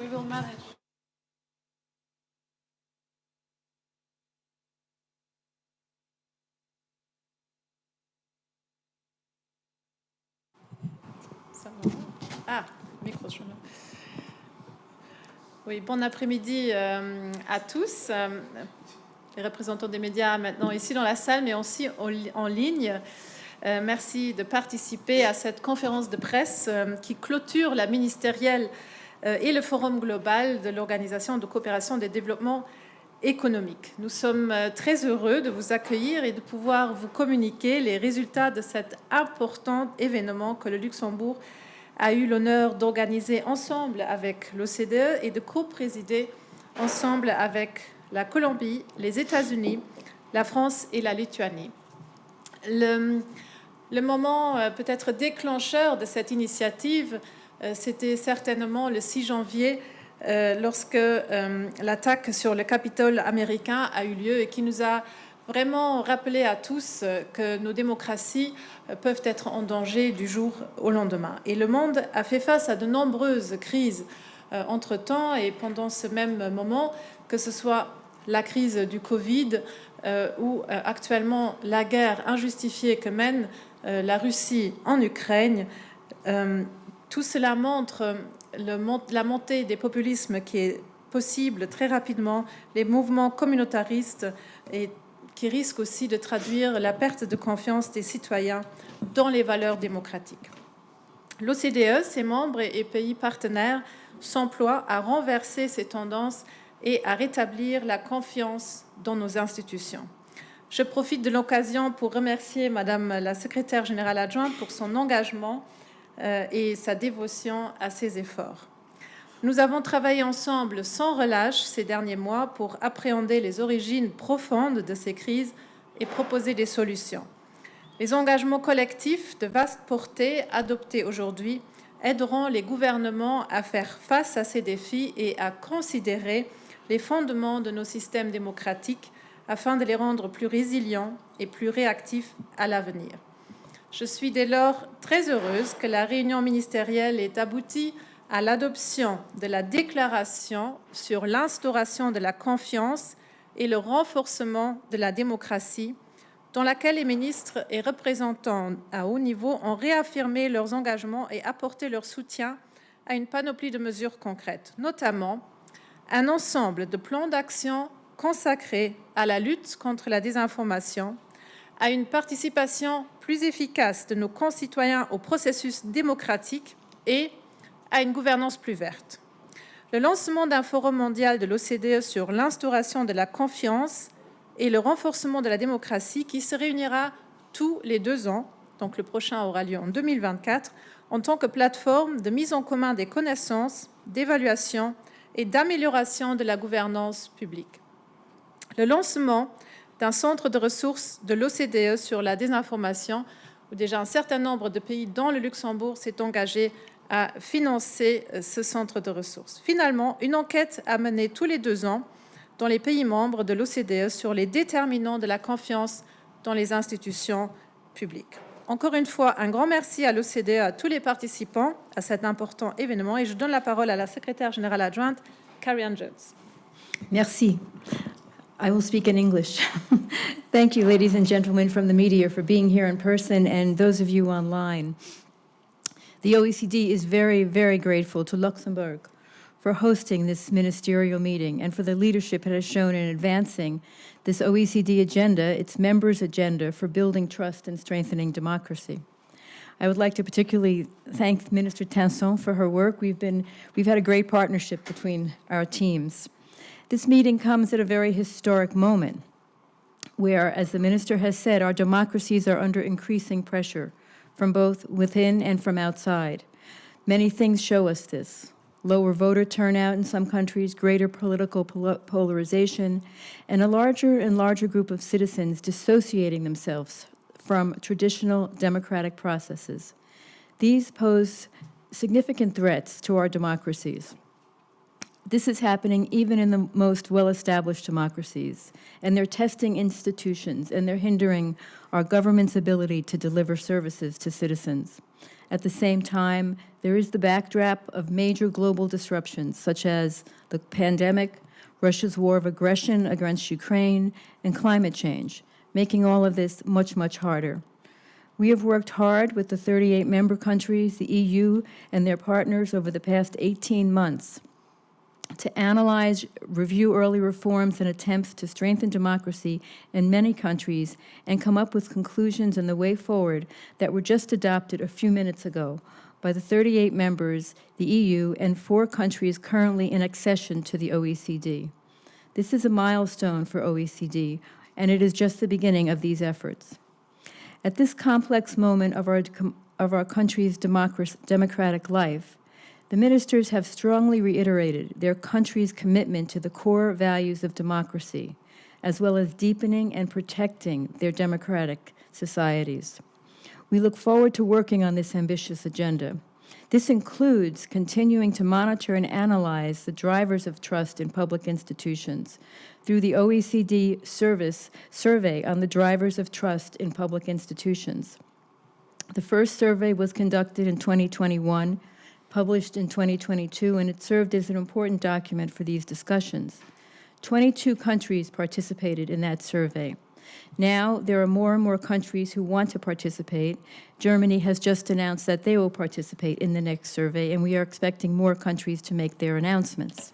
We will manage. Ah, micro, je me... Oui, bon après-midi à tous, les représentants des médias maintenant ici dans la salle, mais aussi en ligne. Merci de participer à cette conférence de presse qui clôture la ministérielle et le forum global de l'Organisation de coopération et de développement économique. Nous sommes très heureux de vous accueillir et de pouvoir vous communiquer les résultats de cet important événement que le Luxembourg a eu l'honneur d'organiser ensemble avec l'OCDE et de co-présider ensemble avec la Colombie, les États-Unis, la France et la Lituanie. Le moment peut-être déclencheur de cette initiative, c'était certainement le 6 janvier, lorsque l'attaque sur le Capitole américain a eu lieu et qui nous a vraiment rappelé à tous que nos démocraties peuvent être en danger du jour au lendemain. Et le monde a fait face à de nombreuses crises entre-temps et pendant ce même moment, que ce soit la crise du Covid ou actuellement la guerre injustifiée que mène la Russie en Ukraine. Tout cela montre la montée des populismes qui est possible très rapidement, les mouvements communautaristes et qui risquent aussi de traduire la perte de confiance des citoyens dans les valeurs démocratiques. L'OCDE, ses membres et pays partenaires s'emploient à renverser ces tendances et à rétablir la confiance dans nos institutions. Je profite de l'occasion pour remercier Madame la secrétaire générale adjointe pour son engagement et sa dévotion à ces efforts. Nous avons travaillé ensemble sans relâche ces derniers mois pour appréhender les origines profondes de ces crises et proposer des solutions. Les engagements collectifs de vaste portée adoptés aujourd'hui aideront les gouvernements à faire face à ces défis et à considérer les fondements de nos systèmes démocratiques afin de les rendre plus résilients et plus réactifs à l'avenir. Je suis dès lors très heureuse que la réunion ministérielle ait abouti à l'adoption de la déclaration sur l'instauration de la confiance et le renforcement de la démocratie, dans laquelle les ministres et représentants à haut niveau ont réaffirmé leurs engagements et apporté leur soutien à une panoplie de mesures concrètes, notamment un ensemble de plans d'action consacrés à la lutte contre la désinformation, à une participation plus efficace de nos concitoyens au processus démocratique et à une gouvernance plus verte. Le lancement d'un forum mondial de l'OCDE sur l'instauration de la confiance et le renforcement de la démocratie qui se réunira tous les 2 ans, donc le prochain aura lieu en 2024, en tant que plateforme de mise en commun des connaissances, d'évaluation et d'amélioration de la gouvernance publique. Le lancement d'un centre de ressources de l'OCDE sur la désinformation, où déjà un certain nombre de pays, dont le Luxembourg, s'est engagé à financer ce centre de ressources. Finalement, une enquête a mené tous les 2 ans dans les pays membres de l'OCDE sur les déterminants de la confiance dans les institutions publiques. Encore une fois, un grand merci à l'OCDE, à tous les participants à cet important événement, et je donne la parole à la secrétaire générale adjointe, Kerri-Ann Jones. Merci. I will speak in English. Thank you, ladies and gentlemen from the media, for being here in person and those of you online. The OECD is very, very grateful to Luxembourg for hosting this ministerial meeting and for the leadership it has shown in advancing this OECD agenda, its members' agenda for building trust and strengthening democracy. I would like to particularly thank Minister Tanson for her work. We've had a great partnership between our teams. This meeting comes at a very historic moment where, as the minister has said, our democracies are under increasing pressure from both within and from outside. Many things show us this. Lower voter turnout in some countries, greater political polarization, and a larger and larger group of citizens dissociating themselves from traditional democratic processes. These pose significant threats to our democracies. This is happening even in the most well-established democracies, and they're testing institutions, and they're hindering our government's ability to deliver services to citizens. At the same time, there is the backdrop of major global disruptions, such as the pandemic, Russia's war of aggression against Ukraine, and climate change, making all of this much, much harder. We have worked hard with the 38 member countries, the EU, and their partners over the past 18 months to analyze, review early reforms and attempts to strengthen democracy in many countries and come up with conclusions in the way forward that were just adopted a few minutes ago by the 38 members, the EU, and 4 countries currently in accession to the OECD. This is a milestone for OECD, and it is just the beginning of these efforts. At this complex moment of our country's democratic life, the ministers have strongly reiterated their country's commitment to the core values of democracy, as well as deepening and protecting their democratic societies. We look forward to working on this ambitious agenda. This includes continuing to monitor and analyze the drivers of trust in public institutions through the OECD survey on the drivers of trust in public institutions. The first survey was conducted in 2021, published in 2022, and it served as an important document for these discussions. 22 countries participated in that survey. Now, there are more and more countries who want to participate. Germany has just announced that they will participate in the next survey, and we are expecting more countries to make their announcements.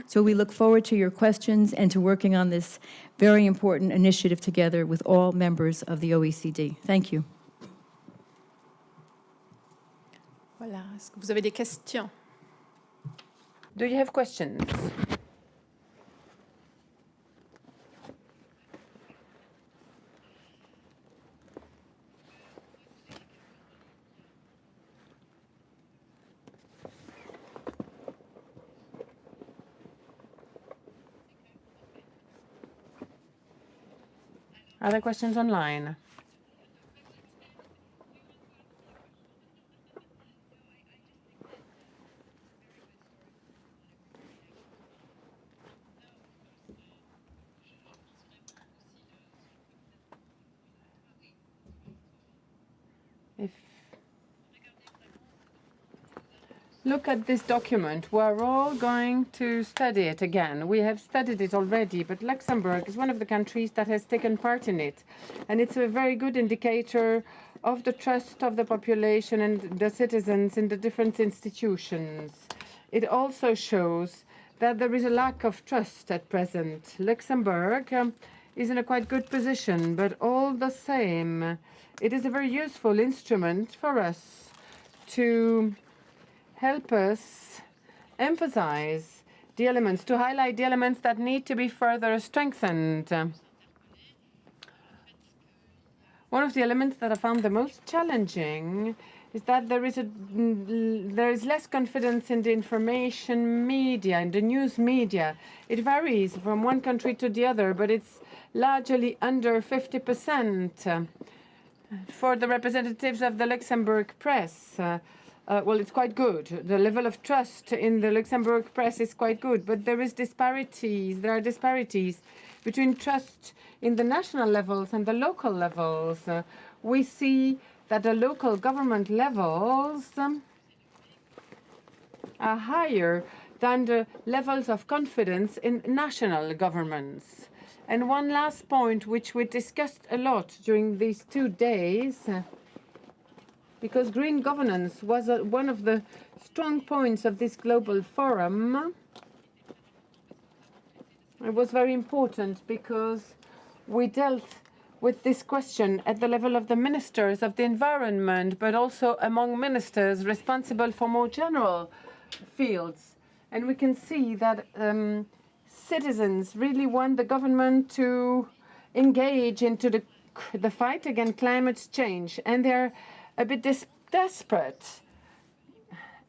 So we look forward to your questions and to working on this very important initiative together with all members of the OECD. Thank you. Voilà. Est-ce que vous avez des questions? Do you have questions? Other questions online? Look at this document. We're all going to study it again. We have studied it already, but Luxembourg is one of the countries that has taken part in it. And it's a very good indicator of the trust of the population and the citizens in the different institutions. It also shows that there is a lack of trust at present. Luxembourg is in a quite good position, but all the same, it is a very useful instrument for us to help us emphasize the elements, to highlight the elements that need to be further strengthened. One of the elements that I found the most challenging is that there is less confidence in the information media, in the news media. It varies from one country to the other, but it's largely under 50%. For the representatives of the Luxembourg press, well, it's quite good. The level of trust in the Luxembourg press is quite good, but there are disparities between trust in the national levels and the local levels. We see that the local government levels are higher than the levels of confidence in national governments. And one last point, which we discussed a lot during these 2 days, because green governance was one of the strong points of this global forum. It was very important because we dealt with this question at the level of the ministers of the environment, but also among ministers responsible for more general fields. And we can see that citizens really want the government to engage into the fight against climate change, and they're a bit desperate,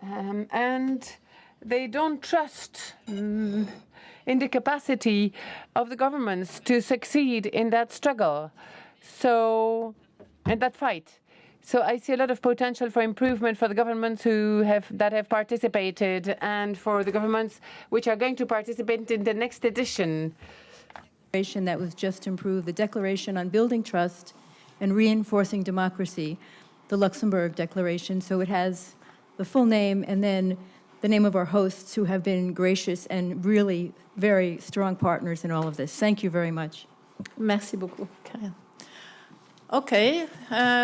and they don't trust in the capacity of the governments to succeed in that struggle, and that fight. So I see a lot of potential for improvement for the governments that have participated and for the governments which are going to participate in the next edition. That was just improved, the Declaration on Building Trust and Reinforcing Democracy, the Luxembourg Declaration. So it has the full name and then the name of our hosts who have been gracious and really very strong partners in all of this. Thank you very much. Merci beaucoup, Kerri-Ann. OK.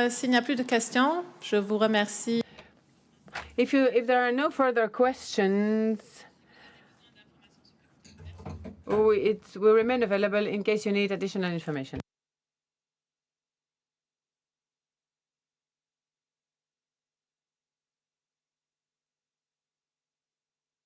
S'il n'y a plus de questions, je vous remercie. If there are no further questions, it will remain available in case you need additional information.